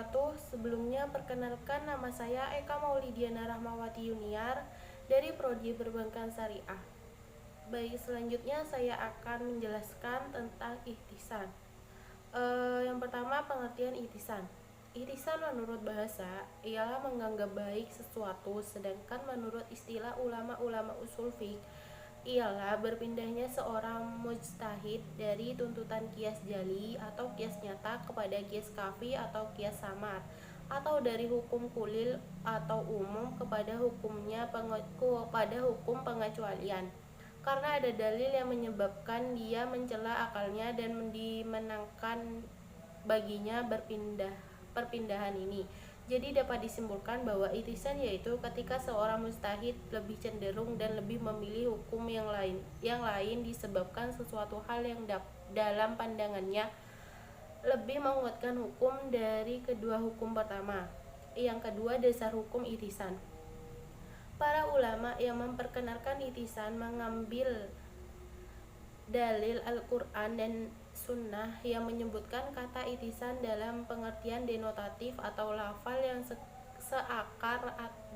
wabarakatuh. Sebelumnya perkenalkan, nama saya Eka Maulidiana Rahmawati Yuniar dari Prodi Perbankan Syariah. Baik, selanjutnya saya akan menjelaskan tentang ihtisan. Yang pertama, pengertian ihtisan. Ihtisan menurut bahasa ialah menganggap baik sesuatu, sedangkan menurut istilah ulama-ulama usul fiqh ialah berpindahnya seorang mujtahid dari tuntutan qiyas jali atau qiyas nyata kepada qiyas kafi atau qiyas samar, atau dari hukum kulil atau umum kepada hukum pengecualian, karena ada dalil yang menyebabkan dia mencela akalnya dan dimenangkan baginya perpindahan ini. Jadi dapat disimpulkan bahwa ihtisan yaitu ketika seorang mujtahid lebih cenderung dan lebih memilih hukum yang lain disebabkan sesuatu hal yang dalam pandangannya lebih menguatkan hukum dari kedua hukum pertama. Yang kedua, dasar hukum ihtisan. Para ulama yang memperkenalkan ihtisan mengambil dalil Al-Quran dan Sunnah yang menyebutkan kata ihtisan dalam pengertian denotatif atau lafal yang seakar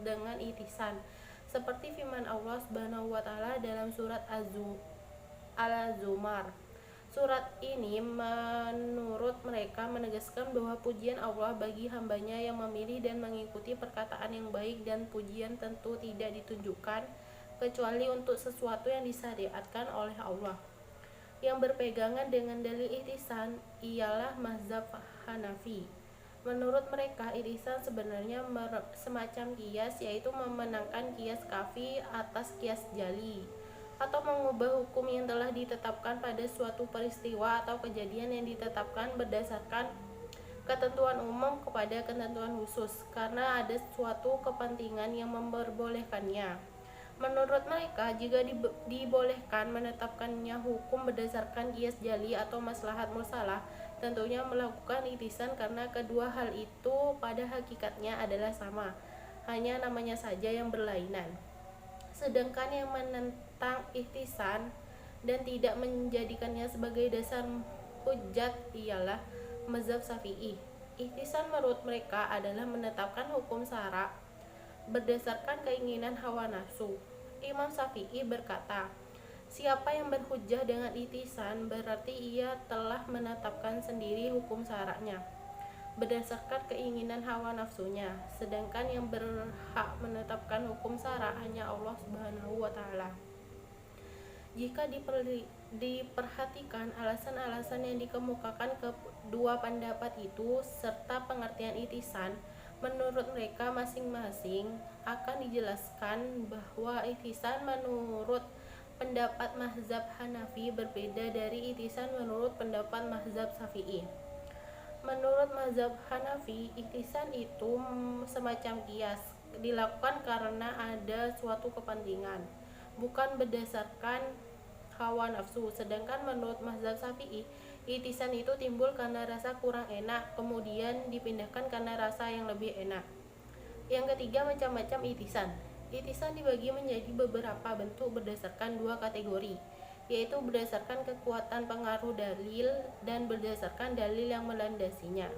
dengan ihtisan, seperti firman Allah Subhanahu wa taala dalam surat Al-Zumar. Surat ini menurut mereka menegaskan bahwa pujian Allah bagi hambanya yang memilih dan mengikuti perkataan yang baik, dan pujian tentu tidak ditunjukkan kecuali untuk sesuatu yang disyariatkan oleh Allah. Yang berpegangan dengan dalil ihtisan ialah mazhab Hanafi. Menurut mereka, ihtisan sebenarnya semacam qiyas, yaitu memenangkan qiyas kafi atas qiyas jali, atau mengubah hukum yang telah ditetapkan pada suatu peristiwa atau kejadian yang ditetapkan berdasarkan ketentuan umum kepada ketentuan khusus karena ada suatu kepentingan yang memperbolehkannya. Menurut mereka, jika dibolehkan menetapkannya hukum berdasarkan qiyas jali atau maslahat mursalah, tentunya melakukan ihtisan karena kedua hal itu pada hakikatnya adalah sama, hanya namanya saja yang berlainan. Sedangkan yang menentang ihtisan dan tidak menjadikannya sebagai dasar hujjat ialah mazhab Syafi'i. Ihtisan menurut mereka adalah menetapkan hukum syara' berdasarkan keinginan hawa nafsu. Imam Syafi'i berkata, siapa yang berhujjah dengan ihtisan berarti ia telah menetapkan sendiri hukum syara'nya berdasarkan keinginan hawa nafsunya, sedangkan yang berhak menetapkan hukum syara' hanya Allah Subhanahu wa taala. Jika diperhatikan alasan-alasan yang dikemukakan kedua pendapat itu serta pengertian ihtisan, menurut mereka masing-masing akan dijelaskan bahwa ihtisan menurut pendapat mazhab Hanafi berbeda dari ihtisan menurut pendapat mazhab Syafi'i. Menurut mazhab Hanafi, ihtisan itu semacam qiyas, dilakukan karena ada suatu kepentingan, bukan berdasarkan hawa nafsu. Sedangkan menurut mazhab Syafi'i, ihtisan itu timbul karena rasa kurang enak, kemudian dipindahkan karena rasa yang lebih enak. Yang ketiga, macam-macam ihtisan. Ihtisan dibagi menjadi beberapa bentuk berdasarkan dua kategori, yaitu berdasarkan kekuatan pengaruh dalil dan berdasarkan dalil yang melandasinya.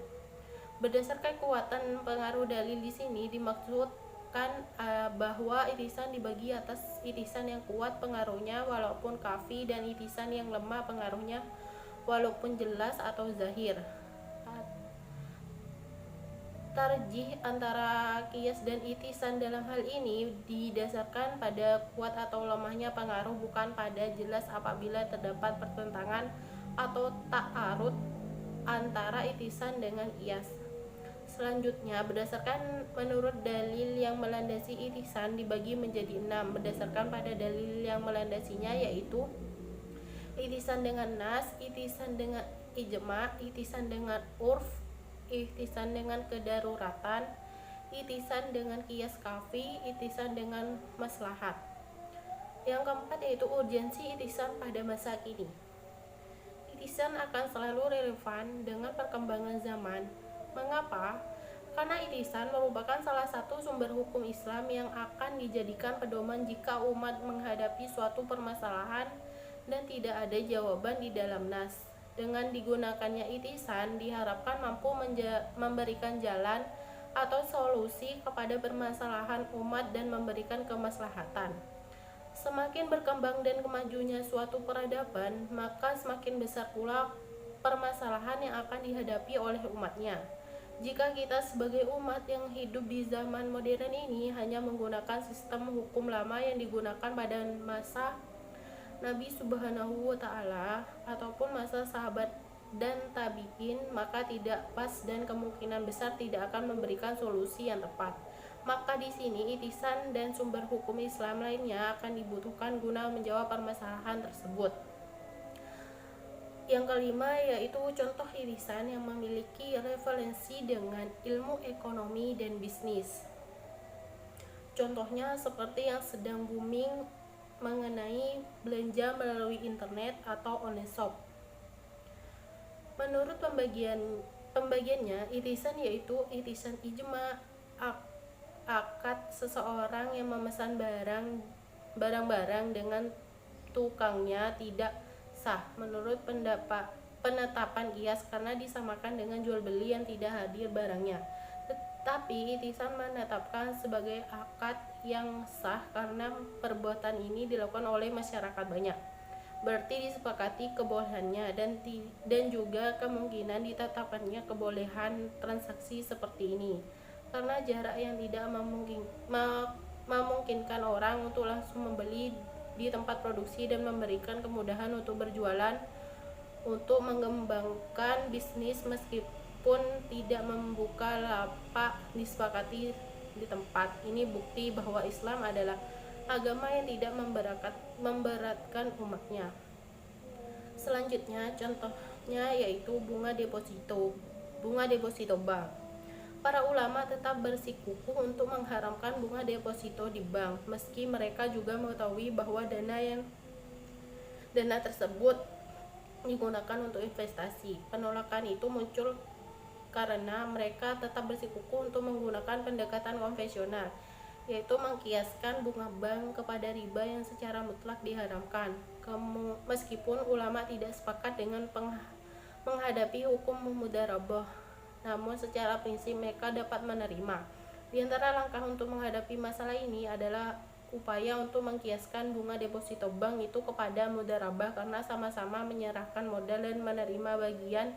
Berdasarkan kekuatan pengaruh dalil di sini dimaksudkan bahwa ihtisan dibagi atas ihtisan yang kuat pengaruhnya walaupun kafi dan ihtisan yang lemah pengaruhnya walaupun jelas atau zahir. Tarjih antara qiyas dan ihtisan dalam hal ini didasarkan pada kuat atau lemahnya pengaruh, bukan pada jelas apabila terdapat pertentangan atau ta'arud antara ihtisan dengan qiyas. Selanjutnya, berdasarkan menurut dalil yang melandasi ihtisan dibagi menjadi 6 berdasarkan pada dalil yang melandasinya, yaitu ihtisan dengan nas, ihtisan dengan ijma', ihtisan dengan urf, ihtisan dengan kedaruratan, ihtisan dengan qiyas kafi, ihtisan dengan maslahat. Yang keempat yaitu urgensi ihtisan pada masa kini. Ihtisan akan selalu relevan dengan perkembangan zaman. Mengapa? Karena ihtisan merupakan salah satu sumber hukum Islam yang akan dijadikan pedoman jika umat menghadapi suatu permasalahan dan tidak ada jawaban di dalam nas, Dengan digunakannya itisan diharapkan mampu memberikan jalan atau solusi kepada permasalahan umat dan memberikan kemaslahatan. Semakin berkembang dan kemajunya suatu peradaban, maka semakin besar pula permasalahan yang akan dihadapi oleh umatnya. Jika kita sebagai umat yang hidup di zaman modern ini hanya menggunakan sistem hukum lama yang digunakan pada masa Nabi Subhanahu wa Ta'ala ataupun masa sahabat dan tabi'in, maka tidak pas dan kemungkinan besar tidak akan memberikan solusi yang tepat. Maka di sini itisan dan sumber hukum Islam lainnya akan dibutuhkan guna menjawab permasalahan tersebut. Yang kelima yaitu contoh irisan yang memiliki referensi dengan ilmu ekonomi dan bisnis. Contohnya seperti yang sedang booming mengenai belanja melalui internet atau online shop. Menurut pembagiannya, irisan yaitu irisan ijma, akad seseorang yang memesan barang-barang dengan tukangnya tidak sah menurut penetapan kias karena disamakan dengan jual beli yang tidak hadir barangnya. Tetapi itisan menetapkan sebagai akad yang sah karena perbuatan ini dilakukan oleh masyarakat banyak. Berarti disepakati kebolehannya dan juga kemungkinan ditetapkannya kebolehan transaksi seperti ini. Karena jarak yang tidak memungkinkan orang untuk langsung membeli di tempat produksi dan memberikan kemudahan untuk berjualan untuk mengembangkan bisnis meskipun tidak membuka lapak disepakati di tempat. Ini bukti bahwa Islam adalah agama yang tidak memberatkan umatnya. Selanjutnya contohnya yaitu bunga deposito bank. Para ulama tetap bersikukuh untuk mengharamkan bunga deposito di bank, meski mereka juga mengetahui bahwa dana tersebut digunakan untuk investasi. Penolakan itu muncul karena mereka tetap bersikukuh untuk menggunakan pendekatan konvensional, yaitu mengkiaskan bunga bank kepada riba yang secara mutlak diharamkan. Meskipun ulama tidak sepakat dengan menghadapi hukum mudharabah, namun secara prinsip mereka dapat menerima. Di antara langkah untuk menghadapi masalah ini adalah upaya untuk mengkiaskan bunga deposito bank itu kepada mudharabah karena sama-sama menyerahkan modal dan menerima bagian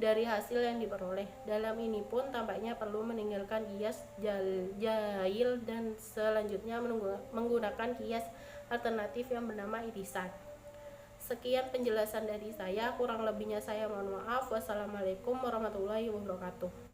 dari hasil yang diperoleh. Dalam ini pun tampaknya perlu meninggalkan kias jail dan selanjutnya menggunakan kias alternatif yang bernama irisan. Sekian penjelasan dari saya, kurang lebihnya saya mohon maaf. Wassalamualaikum warahmatullahi wabarakatuh.